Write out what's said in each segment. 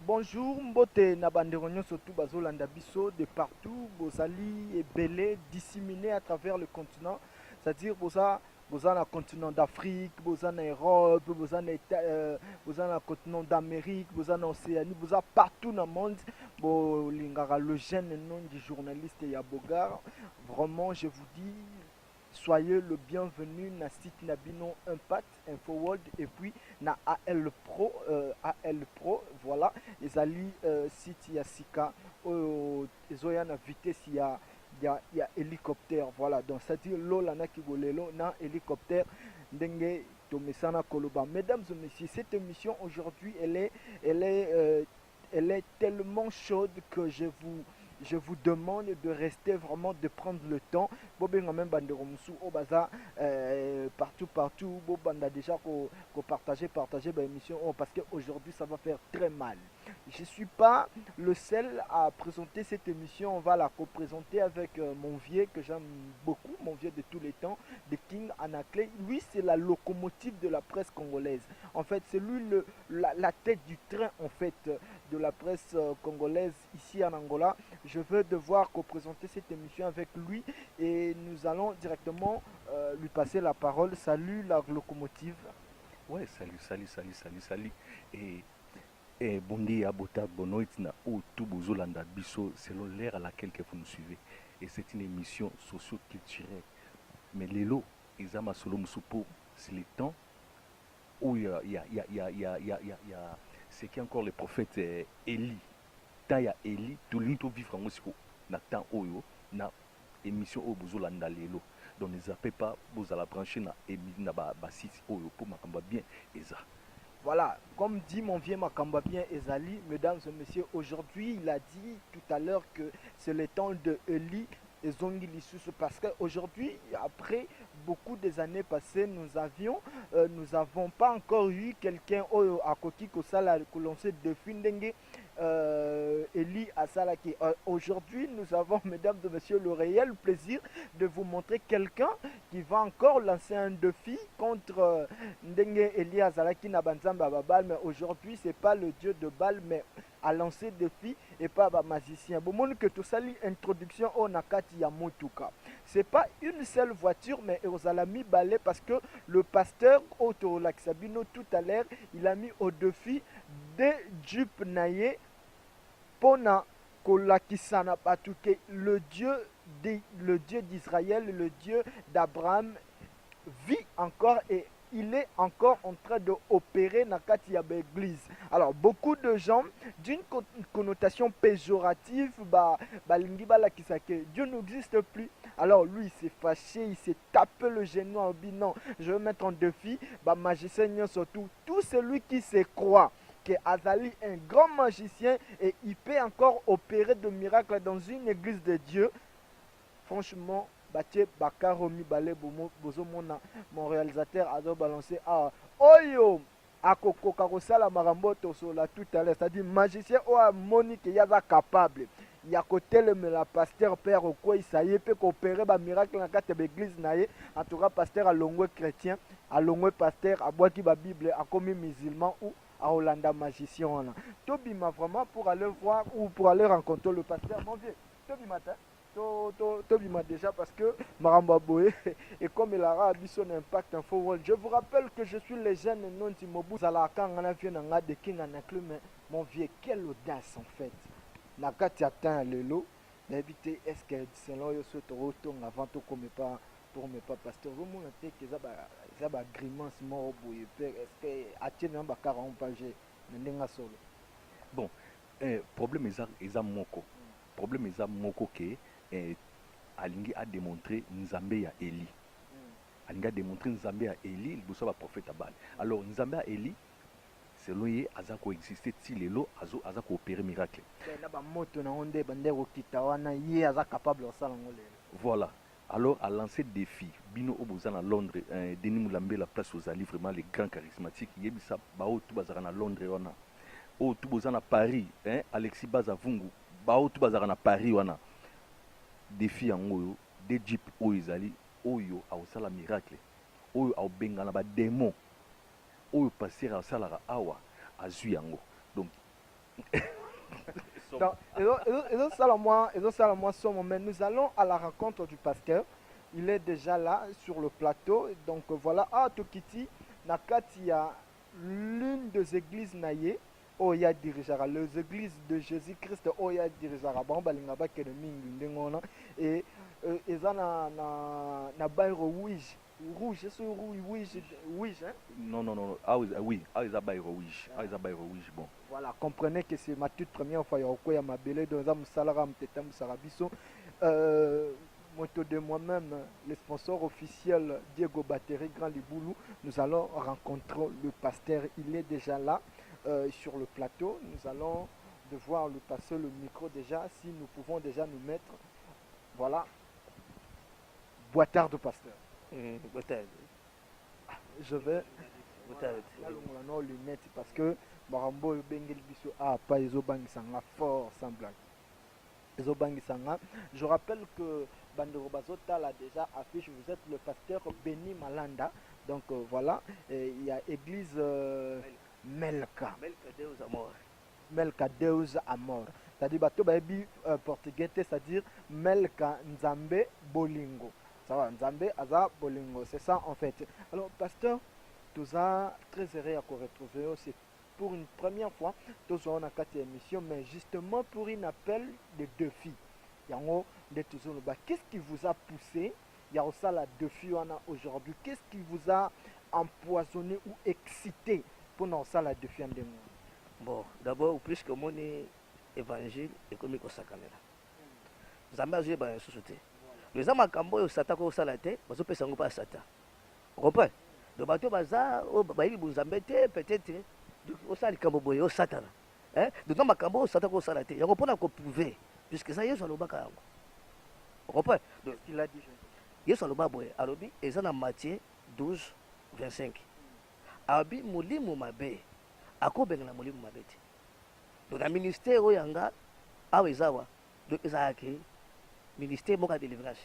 Bonjour, mbote na bandeko nyonso tu bazolanda biso de partout, bozali ebele disséminés à travers le continent, c'est-à-dire boza na continent d'Afrique, boza na Europe, boza na continent d'Amérique, boza na Océanie, boza partout dans le monde. Bolingara le jeune nom du journaliste Yabogar. Vraiment, je vous dis soyez le bienvenu na site Nabino Impact Info World et puis na AL Pro voilà ezali site ya sika oyo ezoya na vitesse ya hélicoptère voilà donc c'est à dire lola na kibolelo na hélicoptère ndenge tomesana koloba. Mesdames et messieurs, cette émission aujourd'hui elle est tellement chaude que je vous demande de rester vraiment, de prendre le temps. Bobinga même bandero musu au baza partout bobanda déjà ko partager ba émission parce que aujourd'hui ça va faire très mal. Je suis pas le seul à présenter cette émission, on va la co-présenter avec mon vieux que j'aime beaucoup, mon vieux de tous les temps, de King Anaclay. Lui c'est la locomotive de la presse congolaise. En fait, c'est lui la tête du train en fait de la presse congolaise ici en Angola. Je veux devoir co-présenter cette émission avec lui et nous allons directement lui passer la parole. Salut la locomotive. Ouais, salut. Et, et bon dia, bota, bonoit, na ou tout bozolanda biso, selon l'ère à laquelle que vous nous suivez. Et c'est une émission socio-culturelle. Mais les lots, ils ont solo moussoupo, c'est le temps où c'est qui encore le prophète Élie. Tant il y a Élie, tout le monde vivre en Moscou. Na temps oyo, na émission au bozolanda les lots. Donc ne zappez pas, vous allez brancher na site oyo pour makamba bien et ça. Voilà, comme dit mon vieux Makamba bien Ezali, mesdames et messieurs, aujourd'hui il a dit tout à l'heure que c'est le temps de Eli et Zongi Lisusu parce qu'aujourd'hui, après beaucoup des années passées, nous avons pas encore eu quelqu'un à Koki Kosala que l'on sait de Findenge Eli Asalaki. Aujourd'hui, nous avons, mesdames et messieurs, le réel plaisir de vous montrer quelqu'un qui va encore lancer un défi contre Ndenge Eli Azalaki Nabanzamba Babal, mais aujourd'hui, c'est pas le dieu de Baal, mais à lancer défi et pas un magicien. Bon, mon que tout ça, l'introduction au Nakati Yamotuka. C'est pas une seule voiture, mais aux alami balai parce que le pasteur Otto Laxabino tout à l'heure, il a mis au défi de Jup Naye Pona Kolakisana Patuke, le Dieu d'Israël, le Dieu d'Abraham, vit encore et il est encore en train d'opérer dans la église. Alors, beaucoup de gens, d'une connotation péjorative, Dieu n'existe plus. Alors, lui, il s'est fâché, il s'est tapé le genou en disant non, je vais mettre en défi, magicien surtout, tout celui qui se croit que Azali est un grand magicien et il peut encore opérer de miracles dans une église de Dieu. Franchement, Batie Bakaro Mibale Bozomona, mon réalisateur a balancé à Oyo Akoko Karosala Maramboto Sola tout à l'heure, c'est-à-dire magicien ou Monique Yaza capable. Il y a côté le pasteur père au quoi il s'aille peut coopérer ba miracle dans quatre église naïe en tout cas pasteur à longwe chrétien à longwe pasteur à boaki ba bible à commis musulman ou à Hollanda magicien. Tobi m'a vraiment pour aller voir ou pour aller rencontrer le pasteur mon vieux. Tobi matin Tobima déjà parce que Maramba Boé et comme il a dit son impact info world. Je vous rappelle que je suis le jeune non Timobu Zalaka ngana vient nga de King Anaclu mais mon vieux quelle audace en fait. Nakati atteint le lot d'habiter est-ce que selon yo so to avant to comme pas pour me pas pasteur vraiment te que ça ba grimace mort boye est-ce que atteint ba 40 page ndenga solo. Bon, problème est à moko. Problème est à moko que alingi a démontré Nzambe ya Eli. Alingi a démontré Nzambe ya Eli, il bossa ba prophète Abal. Alors Nzambe ya Eli, selon lui, aza ko exister ti lelo aza ko opérer miracle. Na ba moto na onde bandero kitawana ye aza capable ça ngolé. Voilà. Alors, à lancer défi, Bino Obozan à Londres, Denis Moulambe, la place aux alliés, vraiment les grands charismatiques, Yebisa, Bao Toubazar à Londres, on a. Oh, Toubazan à Paris, Alexis Bazavungu, Bao Toubazar à Paris, on a. Défi en Oyo, des jeeps Oyezali, Oyo, à Osala miracle, Oyo, à Bengala, ba démon, Oyo, passer à Salara Awa, à Zuyango. Donc, Donc, ils ont ça à moi somme, mais nous allons à la rencontre du pasteur. Il est déjà là sur le plateau. Donc voilà, à Tokiti, Nakati a l'une des églises naïe. Oya dirijara les églises de Jésus-Christ Oya dirijara bon balinga ba kene mingi ndengona et eza na bairo rouge c'est rouge hein. Non. Ah oui, ah ils abaye rouge. Ah ils abaye rouge bon. Voilà, comprenez que c'est ma toute première fois ya ma belé dans un salara mteta musarabiso moto de moi-même, le sponsor officiel Diego Battery Grand Liboulou, nous allons rencontrer le pasteur, il est déjà là sur le plateau, nous allons devoir lui passer le micro déjà, si nous pouvons déjà nous mettre, voilà, boitard de pasteur. Je vais non lunettes parce que Marambo Bengel Bisso a pas Ezobang Sanga fort sans blague. Ezobang Sanga. Je rappelle que Bandero Bazota l'a déjà affiché, vous êtes le pasteur Benny Malanda. Donc voilà, il y a église Melka. Melka Deus Amor. C'est-à-dire bateau baby portugais, c'est-à-dire Melka Nzambe Bolingo. Ça va, Nzambe Aza Bolingo, c'est ça en fait. Alors pasteur, tout ça très heureux à vous retrouver. C'est pour une première fois, tout ça on a quatre émissions, mais justement pour un appel de défi. Qu'est-ce qui vous a poussé? Il y a aussi la défi aujourd'hui. Qu'est-ce qui vous a empoisonné ou excité pour nous ça la défi en deux mois? Bon, d'abord, puisque mon évangile est comme au sakamela. Zamba j'ai ba société. Les hommes cambo au sata ko salate, bazo pesa ngo pas sata. Vous comprenez? De bateau baza o ba yi buzambete peut-être au sali cambo boy au satana. Hein? De temps cambo au sata ko salate. Yango pona ko prouver puisque ça yeso lo baka yango. Vous comprenez? Donc il a dit yeso lo ba boy alobi ezana Matthieu 12:25. Abi mulimu mabe. Akobenga na mulimu mabete. Donc le ministère oyanga awezawa donc ezaki ministère moka délivrance.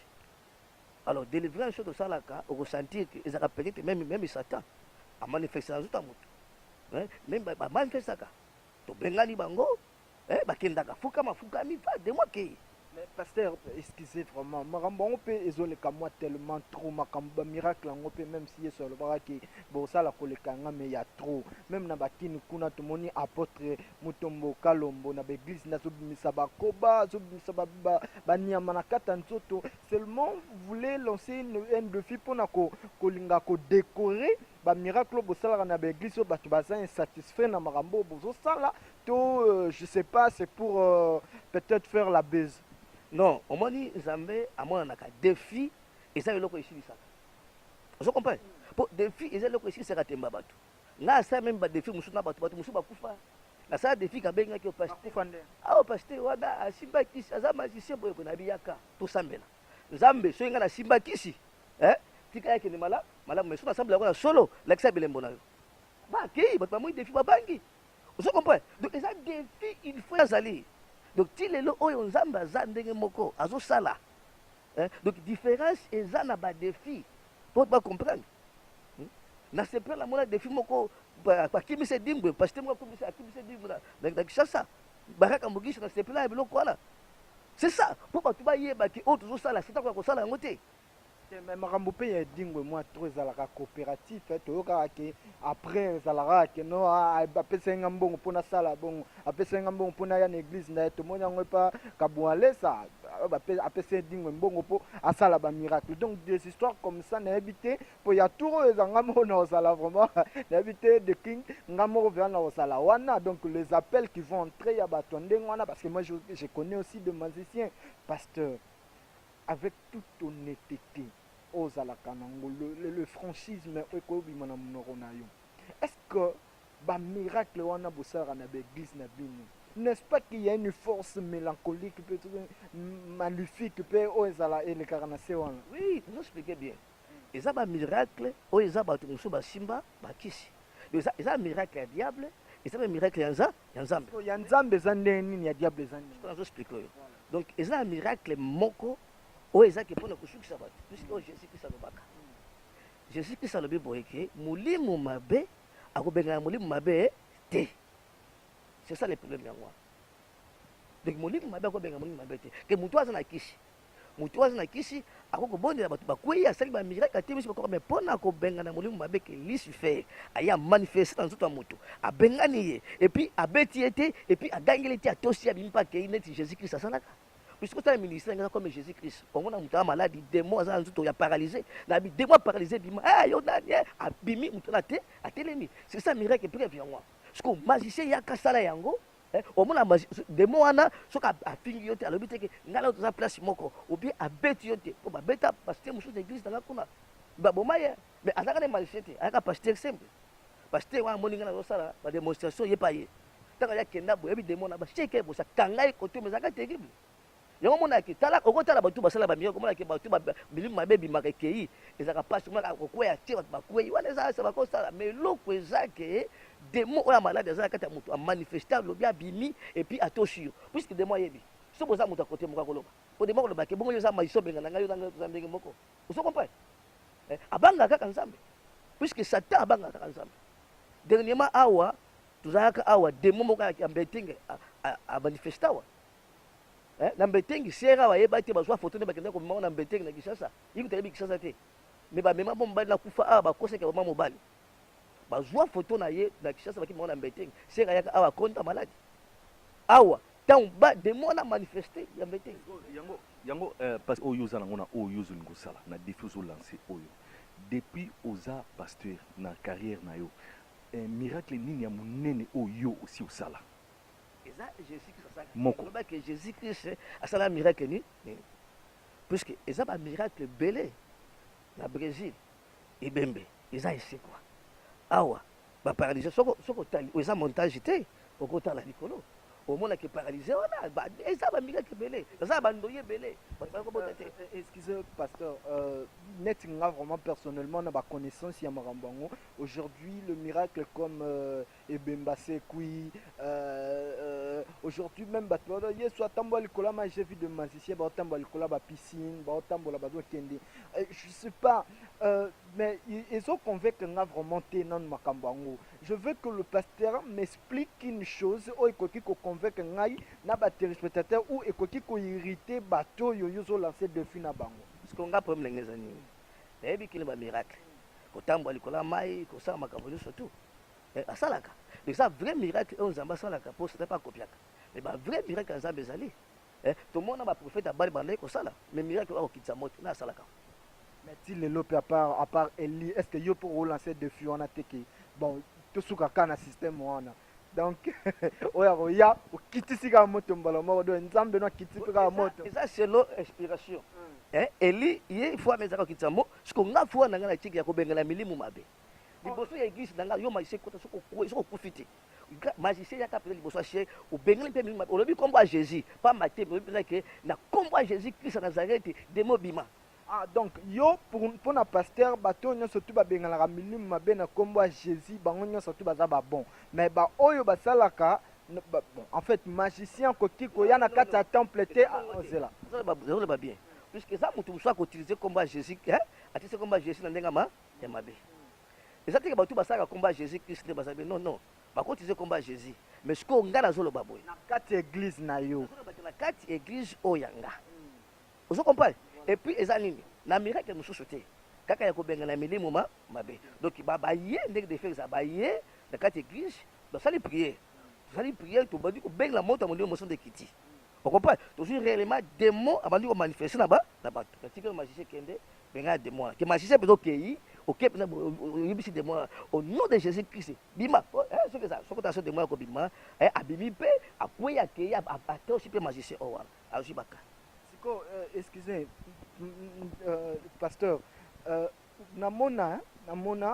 Alors délivrance de ça là ka au sentir que ezaka peut-être même Satan a manifesté dans tout monde. Hein même ba manifester ka. To bengani bango bakenda ka fuka mafuka mi pas de moi qui. Mais pasteur, excusez vraiment, on peut isoler comme moi tellement trop, ma miracle, on peut même si sur le bras qui, bon ça la collecanga, mais il y a trop. Même na bakini kuna tumoni apôtre mutombo kalombo na l'église na submisaba koba, submisaba bania manakata nsoto. Seulement vous voulez lancer un défi pour na kolinga ko décorer. Ba miracle bo sala na l'église so batu baza insatisfait na marambo bozo sala to je sais pas c'est pour peut-être faire la baise. Non, au moins Zambé a moins un défi et ça est le ici ça. Vous comprenez? Pour défi et ça le ici c'est raté mbabatu. Là ça même ba défi musuna batu batu musuba kufa. Là ça défi ka benga ki pasteur. Ah au pasteur wada simba kisi azama magicien boyo na biyaka to sambela. Nzambe so inga na simba kisi. Tika yake ni mala mais so ensemble la solo l'exa belembo na yo. Ba ki batu ba moi défi ba bangi. Vous comprenez? Donc les défis il faut azali. Donc si les lots ont nzamba zandenge moko azo sala. Donc différence et ça na ba défi pour pas comprendre. Na c'est pas la mona défi moko ba kimi se dingwe parce que moi comme ça kimi se dingwe na kishasa baraka mugisha na c'est pas là quoi. C'est ça pour pas tu ba yeba ki autre zo sala c'est quoi ko sala ngote. Mais makambo pe ya dingwe moi trop ezalaka coopératif toyoka ke après ezalaka ke no apesa nga mbongo mpona sala bongo apesa nga mbongo mpona ya na église na ye tomoni yango epa kabwalesa apesa dingwe mbongo mpo asala ba miracle. Donc des histoires comme ça nayebi te po ya tour oyo ezanga moko na osala vraiment nayebi te de king nga moko vea na osala wana. Donc les appels qui vont entrer ya bato ndenge wana parce que moi je connais aussi de musiciens pasteur avec toute honnêteté. Le franchisme est-ce que ba miracle wana bosara na l'église na bino n'est-ce pas qu'il y a une force mélancolique peut-être maléfique peut ozala et le carnacé wana? Oui, vous expliquez bien. Et ça ba miracle o eza ba tumusu ba simba ba kisi. Donc ça miracle diable et ça miracle yanza yanzambe. Ya nzambe zande nini ya diable zande? Je peux expliquer. Donc ça miracle moko o eza ke pona kusukisa bato puisque Jésus Christ alobaka. Jésus Christ alobi boyeke mulimu mabe akobenga mulimu mabe te. C'est ça le problème yango. Donc molimo mabe ko benga molimo mabe te. Que mutu aza na kisi. Mutu aza na kisi akoko bonde na batu bakwei asali ba miracle atemi bako mais pona ko benga na molimo mabe ke Lucifer aya manifester dans tout mutu. Abengani ye et puis abeti ete et puis agangeli ti atosi abimpa ke ineti Jésus Christ asalaka. Puisque tu as un ministère comme Jésus-Christ, on a un malade, des mois, il a paralysé, il a des mois paralysé, il a bimi, c'est ça le miracle qui est moi. Parce que le magicien, il y a un sala yango, au moins des mois, ce qu'a fini, à l'hôpital, il y a une place, ou bien à bêtiote, pour ma bêta, parce que je l'église dans la cour. Mais à la magicien, il y a un pasteur simple. Parce que moi, mon ingénieur, la démonstration, il n'y a pas. Tant qu'il y a quelqu'un qui a des mots, il y a un côté, mais c'est terrible. Yango mona ki tala okotala batu basala ba miyo komona ki batu ba bilimu mabebi makekei ezaka passe mona kokweya tira ba kweyi wana za sa bakosala mais loko ezake démon oya malade ezaka kata mutu a manifester lobi abimi et puis atoshio puisque démon yebi so boza mutu akote moko koloba po démon koloba ke bongo yoza maiso benga na ngayo na zambenge moko uso comprendre abanga kaka nzambe puisque satan abanga kaka nzambe dernièrement awa tuzaka awa démon moko ya mbetinge a manifester wa na mbetengi sera wa yeba te bazwa photo ne bakenda ko mama na mbetengi na Kishasa yiku telebi Kishasa te me ba mema bomba na kufa ba koseka ba mama mobali bazwa photo na ye na Kishasa baki mama na mbetengi sera yaka awa konta maladi awa tant ba de mona manifester ya mbetengi yango parce oyo za ngona oyo zo ngosala na défi zo lancer oyo depuis oza pasteur na carrière na yo un miracle nini ya munene oyo aussi osala que Jésus-Christ a un miracle puisque ils ont un miracle belé na Brésil et Bembe ils ont essayé quoi awa ba paralysé soko tali ils ont montage té au côté la nicolo au monde qui paralysé on a ils ont un miracle belé ils ont abandonné belé excusez pasteur net vraiment personnellement na ba connaissance ya marambango aujourd'hui le miracle comme Ebemba Sekui aujourd'hui même bato yeso atambola likola ma j'ai vu de magicien ba atambola likola ba piscine ba atambola ba do kende je sais pas mais ils ont convaincu nga vraiment tenant makambango je veux que le pasteur m'explique une chose o ekoki ko convaincre ngai na ba téléspectateur ou ekoki ko irriter bato yo zo lancer défi na bango parce qu'on a problème ngezani na yebi kile ba miracle ko tambola likola mai ko sa makambo surtout asalaka donc ça vrai miracle on zamba salaka pour c'était pas copiaka mais ba vrai miracle nzambe ezali tout le monde a prophète à bali bandai ko sala mais miracle wa okitsa moto na salaka mais ti lelo pe à part Eli est-ce que yo pour relancer défi on a teke bon to suka kana système wana donc oya okitisi ka moto mbala mo do nzambe no kitisi ka moto ça c'est l'inspiration Eli ye fois mais za okitsa mo ce qu'on a fois na ngana tiki ya ko bengela milimu mabe liboso ya église nanga yo magicien kota soko profiter magicien ya kapela liboso chez au bengeli pe milimu olobi kombo Jésus pas maté mais que na kombo Jésus Christ à Nazareth de mobima donc yo pour na pasteur bato nyonso tu ba bengala milimu mabe na kombo Jésus bango nyonso tu baza ba bon mais ba oyo basalaka bon en fait magicien kokiko ya na kati ya temple te ozela ça va bien puisque ça mutu soit utiliser kombo Jésus atise kombo Jésus na ndenga ya mabe ça que bato basaka combat Jésus Christ non bakotize combat Jésus mais ce qu'on ngana zolo baboy na kati église na yo na kati église oyanga vous comprenez et puis ezanini na miracle mususu te kaka ya ko benga na milimu mabe donc baba ye ndenge de faire ça ba ye na kati église ba sali prier to bandi ko benga la moto mo motion de kiti vous comprenez toujours réellement démon abandi ko manifester na bato parce que magicien kende benga démon que magicien peut ok ok yebisi de moi au nom de Jésus Christ bima ce que ça sokotation de moi ko bima abimi pe akoya ke ya atoshi pe magicien owa azibaka siko excusez pasteur namona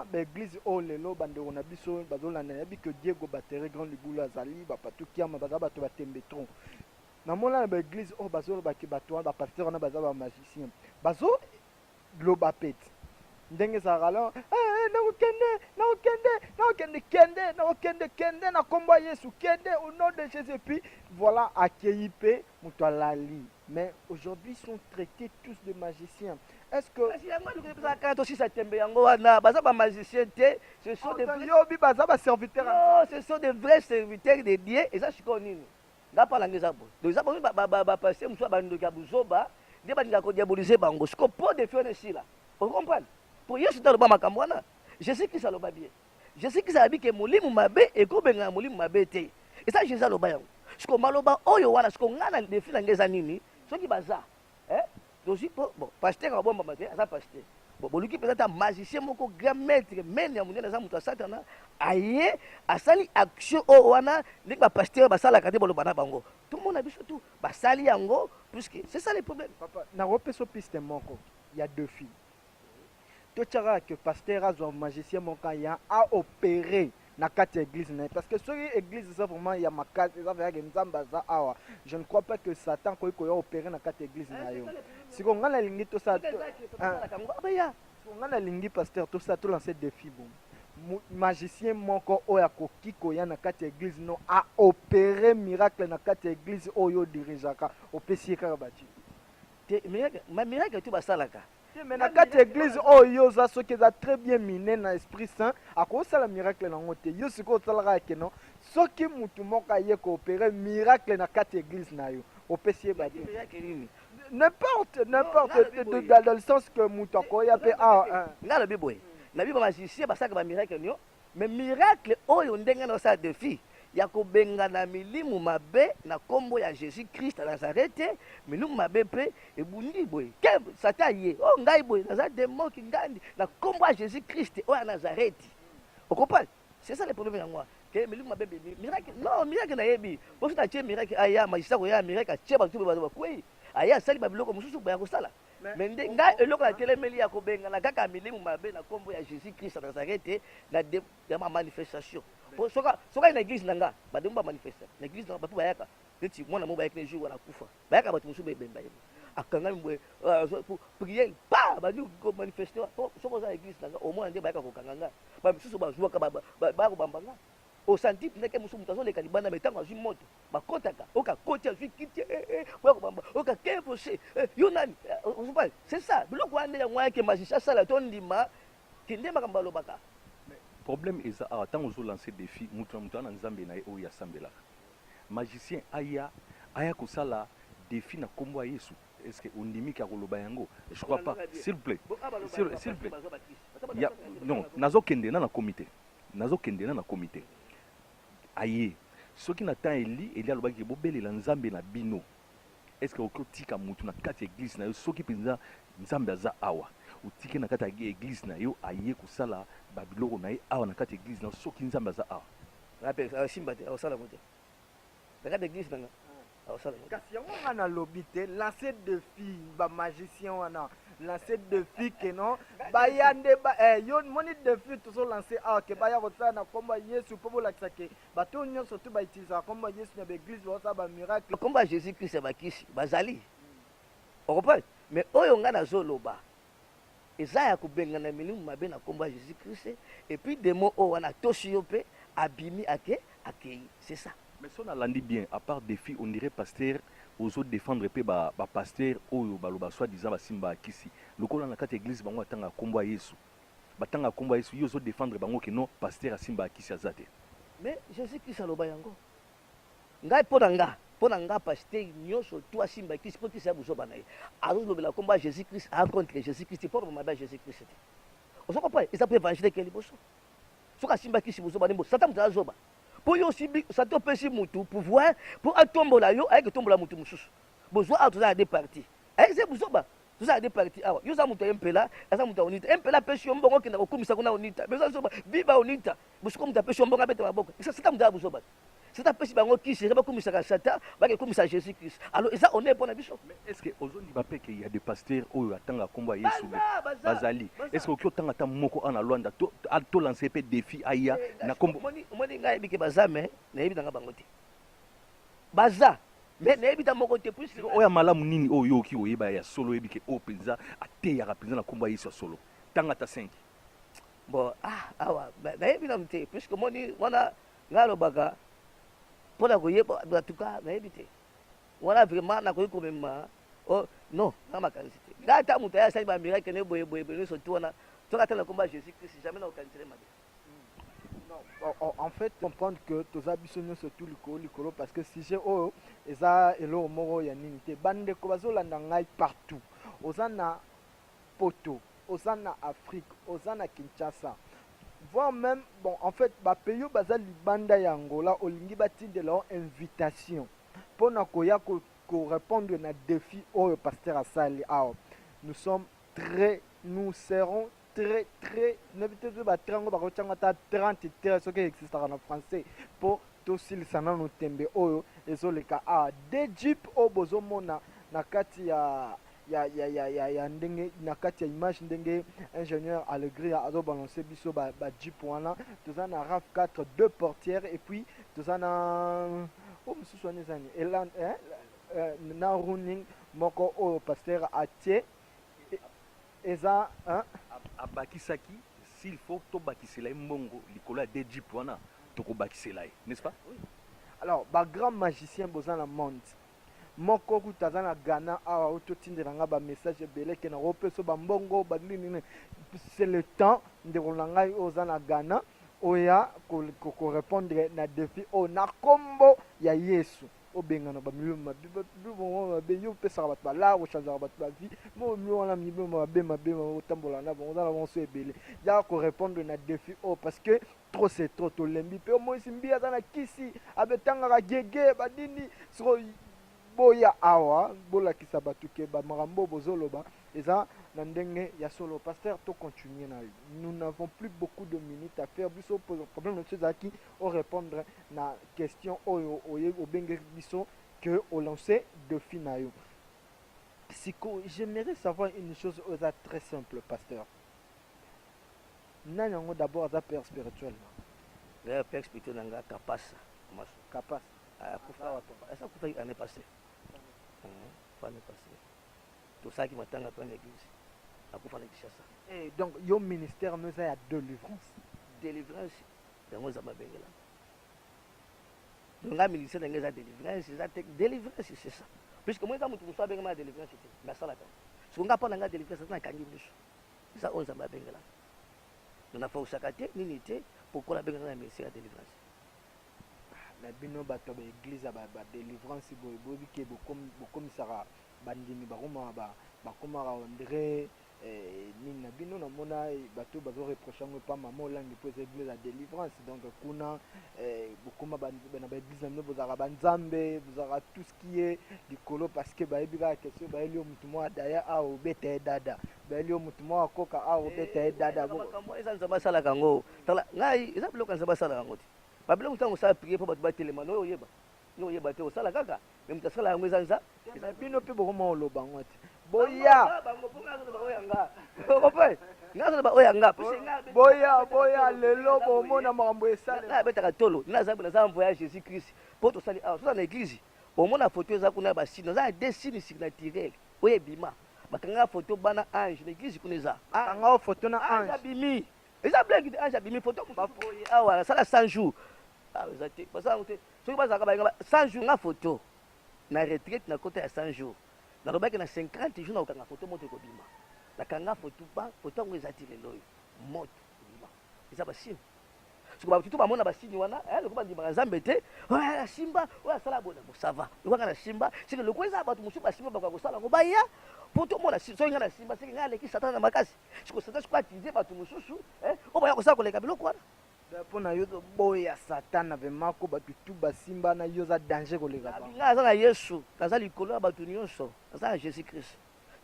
ba église o lelo bandeko na biso bazolanda yebi que Diego Batere grand libulu azali ba patukiama baza bato batembetron namona ba église o bazolo ba ki bato ba pasteur na baza ba magicien bazo loba pete ndenge zakala na kombo Yesu kende au nom de Jésus puis voilà accueilli pe mutu alali Mais aujourd'hui, ils sont traités tous de magiciens. Est-ce que... Quand aussi ça tembe yango wana baza ba magicien te, ce sont des vrais Yobi baza ba serviteur. non, ce sont des vrais serviteurs de Dieu et ça je connais. Nga pala ngeza bo. Donc ça ba passer muso ba ndoka buzoba, de ba ndika ko diaboliser bango. Ce qu'on peut défier ici là. Vous comprenez? Pour Yesu dans le ba makambo wana. Jésus Christ aloba bien. Jésus Christ a dit que mulimu mabe et ko benga mulimu mabe te. Et ça Jésus aloba yango. Ce qu'on maloba oyo wana ce qu'on ngana défi na ngeza nini? Soki baza. Donc, bon, pasteur, bon, ça pasteur. Bon, lui peut-être un magicien, mon grand maître, mais il y a un satana. Aïe, à sali action au wana, les pasteur, bah ça la carte, bon, le bango. Tout le monde a vu surtout, bah sali yango, puisque c'est ça les problèmes. Papa, na repeso piste moko, il y a deux filles. Tout chara que pasteur a un magicien mon quand il a opéré na kati église parce que sur l'église ça vraiment il y a ma case ça veut dire nzamba za awa je ne crois pas que Satan ko opérer na kati église na yo siko ngana lingi to ça ngana lingi pasteur tout ça tout lancer défi bon magicien moko oya koki koya na kati église non a opérer miracle na kati église oyo dirigeaka opesi ka bati te miracle tu basalaka. Mais na kati église oyo za soki eza très bien miné na esprit saint akosala miracle nango te yo sikoyo osalaka ke non soki mutu moko aye koopere miracle na kati église na yo opesi ye bate n'importe dans le sens que mutu akoya mpe nga lobi boye na bible magicien basalaka bamiracle nio mais miracle oyo ndenge na osala défi ya kobengana milimu mabe na kombo ya Jésus Christ à Nazareth milimu mabe pe ebundi boye ke Satan ye oh ngai boye naza démon ki ngandi na kombo ya Jésus Christ o ya Nazareth au comprendre c'est ça le problème ya moi que milimu mabe miracle non miracle na yebi pour ça tie miracle aya magistrat ko ya miracle tie ba tu ba kwei aya sali ba biloko mususu ba ya kosala mais ngai eloko na telemeli ya kobengana kaka milimu mabe na kombo ya Jésus Christ à Nazareth na ma manifestation. Soka na église nanga bademba manifester na église na bapu bayaka neti mwana mo bayaka ne jour wana kufa bayaka batu musu bebemba yebo akanga mbwe pour prier pa badi ko manifester soko za église nanga au moins nde bayaka ko kanganga ba musu ba jouaka ba ko bambanga au senti ndeke musu mutazo le kalibana metango azu moto bakotaka oka koti azu kiti ko bamba oka kepoche yo nani c'est ça biloko ande ya mwake magicien sala to ndima kinde makambalo baka. Problème est ça tant aux lancer défi mutu na nzambe na o ya sambela magicien aya kusala défi na kombo ya Yesu est-ce que ondimi ka koloba yango je crois pas s'il vous plaît s'il vous plaît ya non nazo kende na comité aye soki na temps eli alobaki bobelela nzambe na bino est-ce que okotika mutu na kati église na yo soki penza nzambe aza awa utike na kati ya église na yo aye kusala babiloko na ye awa na kati église na soki nzambe aza awa rappel simba te osala mote na kati église nanga osala mote kasi yango nga na lobi te lancer défi ba magicien wana lancer défi ke non bayande yo moni défi tozo lancer awa ke baya kosala na kombo Yesu po bolakisa ke bato nyonso tu bautilisaka kombo Yesu na baéglise baosala bamiracle kombo ya Jésus Christ bakisi bazali okopa mais oyo nga nazoloba eza ya kobengana milimu mabe na kombo ya Jésus Christ et puis des mots o wana toshi yo pe abimi akei c'est ça. Mais si on a landi bien à part défi on dirait pasteur aux autres défendre pe ba pasteur oyo baloba soit disant basimba akisi lokola na kati église bango atanga kombo ya Yesu batanga kombo ya Yesu yo zo défendre bango que non pasteur asimba akisi azate mais Jésus Christ aloba yango ngai pona nga pasteur nyonso tu asimba akisi po kisa buzoba na ye azolobela kombo ya Jésus Christ a contre Jésus Christ pour mabe Jésus Christ ozo comprendre ça peut évangile que liboso soka simba akisi buzoba nimbo Satan mutala zoba pour yo aussi ça te pesi mutu pouvoir pour atombola yo avec tombola mutu mususu besoin à tous à deux parties avec c'est buzoba tous à deux parties ah yo za mutu empela za mutu onita empela pesi yo mbongo kenda kokumisa kuna onita besoin zoba biba onita busuko mutu pesi yo mbongo abeta maboko ça c'est mutala buzoba c'est un pesi bango qui serait comme ça Satan va comme ça Jésus Christ alors ça on est pour la biso mais est-ce que aujourd'hui va pas qu'il y a des pasteurs oyo atanga komba Yesu bazali est-ce que okotanga ta moko ana Luanda to lancer pe défi aya na kombo moni ngai bike bazame na yebi tanga bango te baza mais na yebi ta moko te plus oya malamu nini oyo ki oyeba ya solo yebi ke o penza ate ya penza na komba Yesu solo tanga ta 5 bon awa na yebi na mte plus que moni wana ngalo baka pour la goyer en tout cas na yebi te wana vraiment nakoki komema oh non na makanisi te nga ata moto ya asali bamiracle ne boyeboye nyonso tu wana soki ata na komba Jésus Christ jamais nakokanisele mabe. En fait, comprendre que tous abissonnés surtout le colo parce que si j'ai oh eza elo moro ya ninité bande ko bazolanda ngai partout ozana poto ozana Afrique ozana Kinshasa voire même bon en fait ba pays baza libanda ya Angola olingi batinde leur invitation pour na koya ko répondre na défi au pasteur Asali ah nous serons très n'habitez pas 30 ce qui existe en français pour tous les sana no tembe oyo ezoleka a de jeep o bozomona na kati ya ndenge na kati ya image ndenge ingénieur Allegria azo balancer biso ba jeep wana toza na RAV4 deux portières et puis toza na oh monsieur soignezani elan na running moko o pasteur atie eza abakisaki s'il faut tobakisela mbongo likolo ya de jeep wana tokobakisela n'est-ce pas? Oui. Alors ba grand magicien boza na monde moko kutaza na Ghana awa ototindela nga ba message ebele ke na ropeso ba mbongo ba nini c'est le temps de ngai oza na Ghana oya ko répondre na défi o na kombo ya Yesu obengana ba million mabe yo pesa ba la o changer ba vie mo million wana million mabe otambola na bon za bon so ebele ya ko répondre na défi o parce que trop c'est trop to lembi pe mo simbi azana kisi abetanga ka gege badini so boya awa bola kisa batuke ba marambo bozoloba eza na ndenge ya solo pasteur to continuer na nous n'avons plus beaucoup de minutes à faire biso pose problème de ceux qui au répondre na question oyo obenge biso que au lancer de finayo siko j'aimerais savoir une chose très simple pasteur nanyango d'abord za père spirituel le père spirituel nanga kapasa kapasa kufa wato esa kufa année passée année passée tout ça qui m'attend à l'église akufa na Kinshasa. Et donc yo ministère nous a délivrance yango za mabengela donc la ministère de la délivrance c'est ça puisque moi quand mutu muso benga délivrance c'était mais ça là so nga pa na délivrance na kangi biso ça on za mabengela nous na fa usakate nini te pourquoi la benga na ministère de délivrance na bino bato ba église ba délivrance bo bi ke bo comme sara bandimi ba koma ba koma André nini na bino na mona bato bazo reprocher ngo pa mama olangi po église la délivrance donc kuna bokoma ba na église na bozara banzambe bozara tout ce qui est likolo parce que ba ebika question ba elio mutu mo daya a obeta dada ba elio mutu mo akoka a obeta dada bo eza nzamba sala kango tala ngai eza biloko nzamba sala kango ti ba biloko tango sa prier po bato ba telema no oyeba te osala kaka mais mutu sala yango eza nza eza bino pe bokoma oloba ngo ti boya boya lelo bomona makambo esala betaka tolo naza voyage Jésus Christ po tosali awa toza na église omona photo eza kuna basine oza des signes signaturels oyo ebima bakanga photo bana ange na église kuna eza kanga photo na ange abimi eza blague de ange abimi photo bafoye awa sala 100 jours eza te basala te soki bazalaka bayenga 100 jours nga photo na retraite na kota ya 100 jours nalobaki na 50 jours nakokanga photo moto ekobima nakanga photo yango eza ti lelo oyo moto ebima eza basine soki batutu bamona basine wana loko bandimaka nzambe te asimba oyo asala bona bosava lokanga na simba seke loko eza bato mosusu basimba bakoka kosala yango baya po tomona soki nga na simba seke ngai aleki satana na makasi siko satana siko atize bato mosusu oyo baya kosala koleka biloko wana mpona yo boya satana vraiment ko bato tu basimba na yo za danger koleka ba nga aza na Yesu naza likolo ya bato nyonso naza na Jésus Christ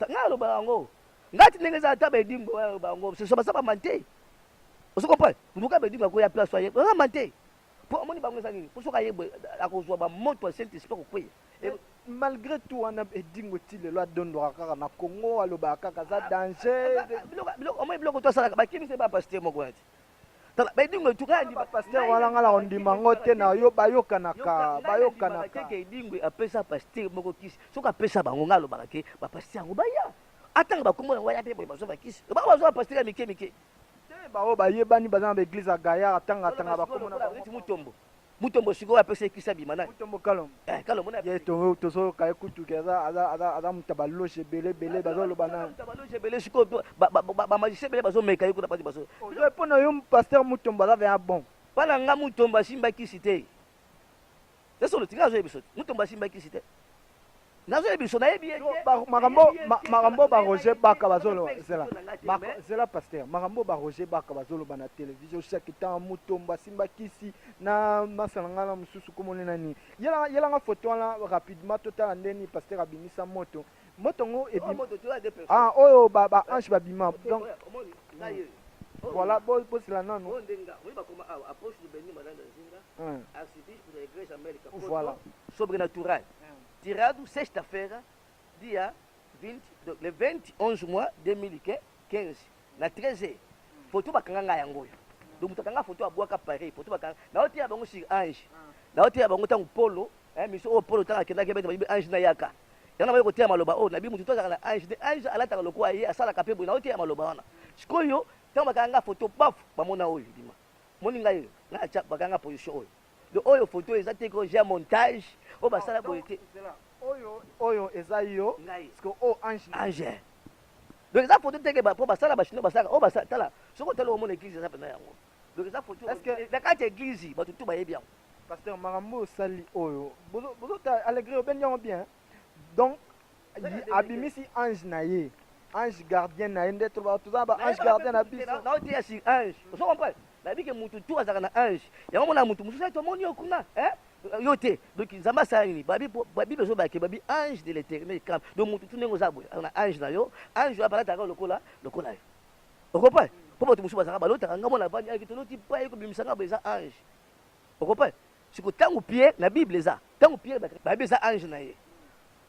nga aloba yango ngati ndenge eza ata bedimbo bango so basa bamante osokopa nduka bedimbo akoya place aye nga mante po amoni bango eza nini po soka yebwe akozwa bamoto ya Saint Esprit kokwea malgré tout wana edingo ti lelo adondwaka kaka na Congo alobaka kaka za danger biloko omoi biloko tosalaka bakimisa bapaster moko ati tala bedingo tukandi pasteur wala ngala ondima ngo te na yo bayokanaka ke edingo apesa pasteur moko kisi soki apesa bango nga alobaka ke bapasteur yango baya atanga bakombo nango ya pe boye bazwa bakisi bazwa pasteur ya mike te bao bayebani baza na baeglise ya Gaya atanga bakombo na mutombo mutombo siko apesa ekisa bimana mutombo kalom kalo mona ye to tozo ka ekutu ke aza mutabaloche bele bazoloba na mutabaloche bele siko ba magicien bele bazomeka yeko na pati baso ozo epona yo pasteur mutombo aza ya bon pala nga mutombo asimba kisite eso lo tinga zo ebiso mutombo asimba kisite nazo ebiso na ebi makambo ba Roger Baka bazolo zela pasteur makambo ba Roger Baka bazolo na télévision chaque temps mutombo asimba kisi na masalanga na mususu komone nani yela nga photo la rapidement total ndeni pasteur abimisa moto ngo ebi oyo ba ange babima donc voilà boss la non voilà sobrenatural tirado sexta-feira dia 20 donc le 21 mois 2015 na 13h photo bakanga nga yango donc mutakanga photo abwaka pareil photo bakanga na otia bango sur ange na otia bango tango polo miso o polo tanga kenda kebeta bibi ange na yaka yana bayo kotia maloba o na bi mutu tozaka na ange alata lokwa ye asala kapebo na otia maloba wana sikoyo tango bakanga photo paf bamona oyo dima moninga yo na cha bakanga position oyo donc oyo photo eza te ko j'ai montage o basala boyete oyo eza yo parce que o ange donc eza photo teke ba po basala ba chino basala o basala tala soko tala o mona église eza pena yango donc eza photo est-ce que la carte église ba tout ba yebi yango pasteur marambo sali oyo bozo ta alegre o benyango bien donc abimisi ange na ye ange gardien na ye ndeto ba tout ba ange gardien na biso na otia si ange so comprendre na bike mutu tu azaka na ange yango mona mutu mususu to moni okuna yo te donc nzamba sali babi bezo ba ke babi ange de l'éternel camp donc mutu tu nengo zabwe na ange na yo ange apala taka lokola yo okopa po mutu mususu bazaka balota nga mona bani akitoloti pa yeko bimisanga beza ange okopa siko tangu Pierre na bible eza tangu Pierre babi eza ange na ye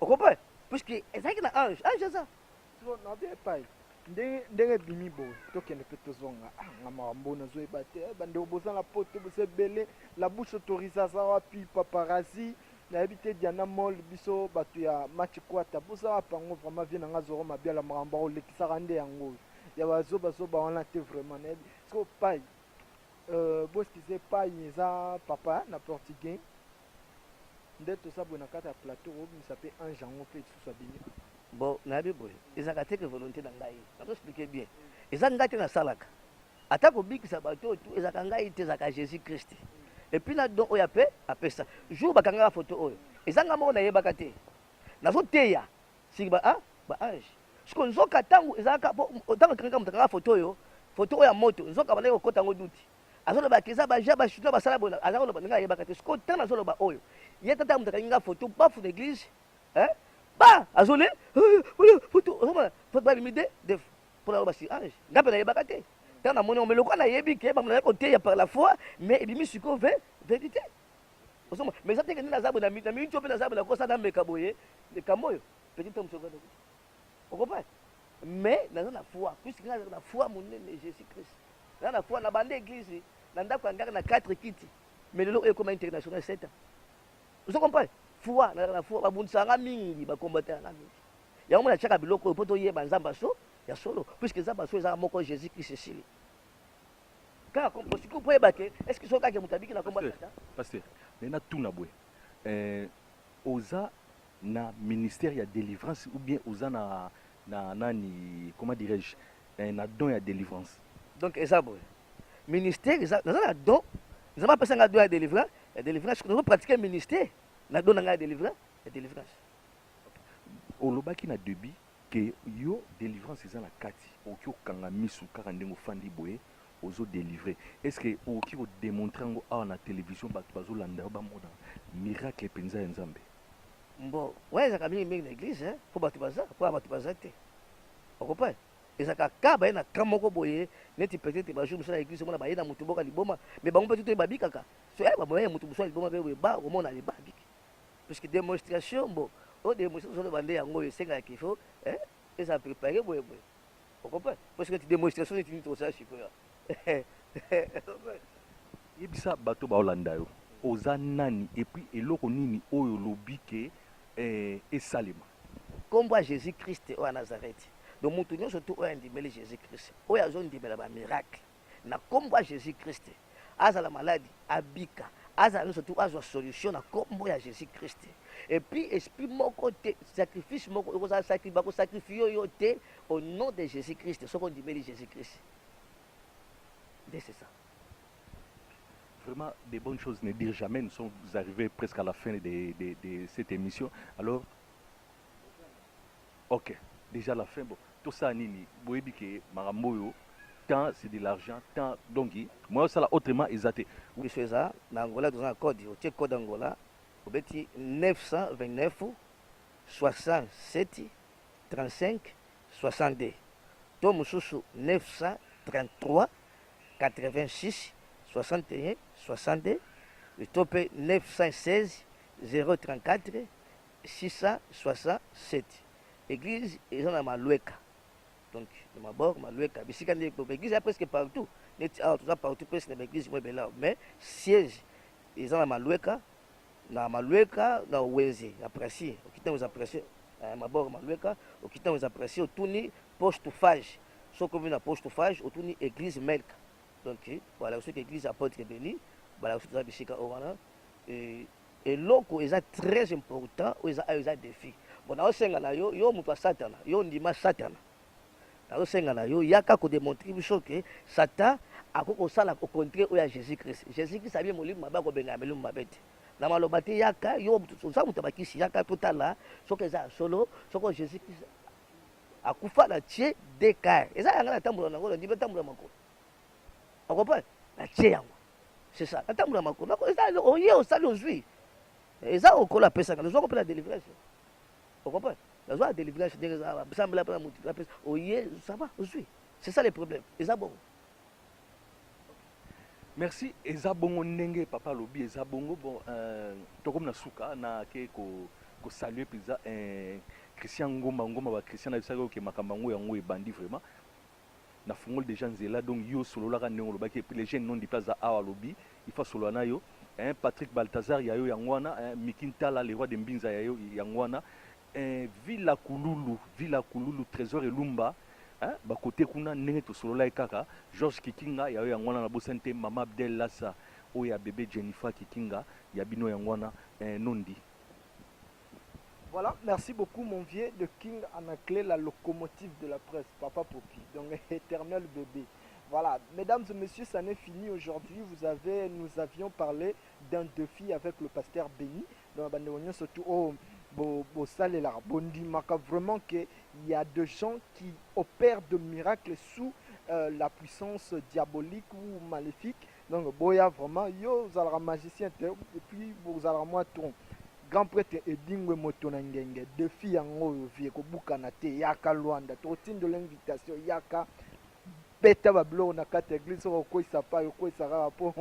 okopa puisque ezaki na ange eza so na bien pai ndenge bimi bo tokende pe tozonga nga makambo nazoyeba te bande oboza na pote bose bele la bouche autorisée aza wapi paparazzi nayebi te diana mol biso bato ya match kwata boza wapango vraiment vie nanga zoro mabiala makambo olekisaka nde yango ya bazoba wana te vraiment nayebi so pai boskize pai eza papa na portugais nde tosabwe na kati ya plateau obimisa mpe ange yango mpe lisusu abimi bon nayebi boye ezalaka te ke volonté na ngai nazoexplike bien eza ngai te nasalaka ata kobikisa bato oyo tu ezalaka ngai te ezalaka jésus christ epuis na don oyo apesa jour bakangaka foto oyo eza ngai moko nayebaka te nazoteya siki baange siko nzoka ntango ezalaka ntango ekangaka moto akangaka foto oyo ya moto nzoka bandaki kokota yango duti azolobaka eza baja bashutna basala boye azakoloba ndenge ayebaka te siko ntango nazoloba oyo ye tata moto akangaka foto bafu na église azole foto balimide pour la basi ange ngape na yebaka te tant na moni on meloko na yebi ke ba mona koteya par la foi mais ebimi siko vérité osoma mais ça te que na zabu na mi nchope na zabu na kosa na meka boye le kamoyo petit homme sauvé on comprend mais na na foi puisque na na foi mon Jésus Christ na na foi na bande église na ndako ngaka na 4 kiti mais lelo e comme international 7 vous comprenez foi na foi babundisanga mingi bakombatela na mingi yango mona chaka biloko po to yeba nzamba so ya solo puisque nzamba so eza moko Jésus Christ sili kaka komposi ko po yeba ke est-ce que so kaka mutabiki na kombatela pasteur na tuna boy oza na ministère ya délivrance ou bien oza na nani comment dirais-je na don ya délivrance donc eza boy ministère eza na don nzamba pesa nga don ya délivrance ko pratiquer ministère na don nga délivrance olobaki na début que yo délivrance eza na kati oki okanga misu kaka ndenge ofandi boye ozo délivrer est-ce que oki kodémontrer yango awa na télévision bato bazolanda bamona miracle mpenza ya nzambe bon ouais ezaka mingi na église po bato baza te okopa ezaka ka baye na ka moko boye neti peut-être bajour mosala ya église omona baye na motu mboka liboma mais bango mpe tuto babikaka so bamoye motu mosala liboma mpe boye ba omona libabiki puisque démonstration bon o démonstration bande yango esengaka kifo eza préparé boye on comprend parce que démonstration est une chose supérieure yebisa bato baolanda yo oza nani et puis eloko nini oyo lobi ke esalema kombo ya Jésus Christ oyo ya Nazareth donc motu nyonso to oyo andimeli Jésus Christ oyo azondimela bamiracle na kombo ya Jésus Christ azala maladi abika azala surtout azwa solution na kombo ya Jésus Christ. Et puis esprit moko te sacrifice moko okozala sacrifice yo te au nom de Jésus Christ soko ndimeli Jésus Christ. C'est ça. Vraiment, des bonnes choses ne dire jamais. Nous sommes arrivés presque à la fin de cette émission. Alors, ok, déjà la fin. Bon, tout ça, Nini, vous voyez que Maramoyo, tant c'est de l'argent, tant donc, moi, ça l'a autrement exaté. Oui, c'est ça. Dans Angola, dans un code, au code Angola, au bêti 929 67 35 62. Tom Soussou 933 86 61 62. Le top 916 034 667. Église, ils ont ma loueka. Donc, de ma bord, ma loueka. Mais si quand l'église est presque partout, tout ça partout, presque l'église, mais siège, ils ont ma loueka, na Wenzi, apprécié. Au quitte vous appréciez, ma bord, ma loueka, au quitte vous appréciez, au tourni poste-phage. Sauf que vous avez poste-phage, au tourni église Melka. Donc, voilà, ce que l'église apôtre béni, voilà, ce que vous avez et loko est très important, ils ont des défis. Bon, na osengana yo mutu satana, yo ndima satana. Na osengana yo yaka ko démontrer biso que Satan akoko sala ko contrer o ya Jésus Christ. Jésus Christ a bien molimo mabako benga melu mabete. Na maloba te yaka yo mutu sa mutu bakisi yaka totala soki eza solo soko Jésus Christ akufa na tie décaire. Eza yanga na tambola na ngolo ndima tambola makolo. Okopa na tie yango. C'est ça. Na tambola makolo. Eza oye o sala ozwi. Eza okola pesa na zo ko pela délivrance. Vous comprenez? La délivrance, ça va, c'est ça le problème. Merci. Ezabongo Nenge, papa Lobi, Ezabongo, bon, comme na souka, na ke ko saluer pisa Christian Ngoma, Christian Nabisago, qui m'a kamango yango et bandi vraiment. Na fungol des gens là, donc yo solo la rango, les jeunes non di place à Lobi, il faut solo na yo. Patrick Balthazar, yayo yangwana, Mikintala, le roi de Mbinza, yayo yangwana. Villa Kululu, Trésor et Lumba, bah côté kuna nene to solo la kaka, Georges Kikinga, ya yangwana na bosente, Mama Abdel Lassa, oya bébé Jennifer Kikinga, ya bino yangwana nondi. Voilà, merci beaucoup mon vieux de King Anaclé, la locomotive de la presse, Papa Popi, donc éternel bébé. Voilà, mesdames et messieurs, ça n'est fini aujourd'hui. Nous avions parlé d'un défi avec le pasteur Béni, dans la surtout vraiment qu'il y a des gens qui opèrent de miracles sous la puissance diabolique ou maléfique. Donc, boya vraiment, yo, vous allez magicien, et puis vous allez moi ton grand prêtre Edingwe Motonangenge, défi en haut, vieko bukanate, yaka Luanda, trotine de l'invitation, yaka beta bablo na kata église, ko isa pa, ko isa rapport.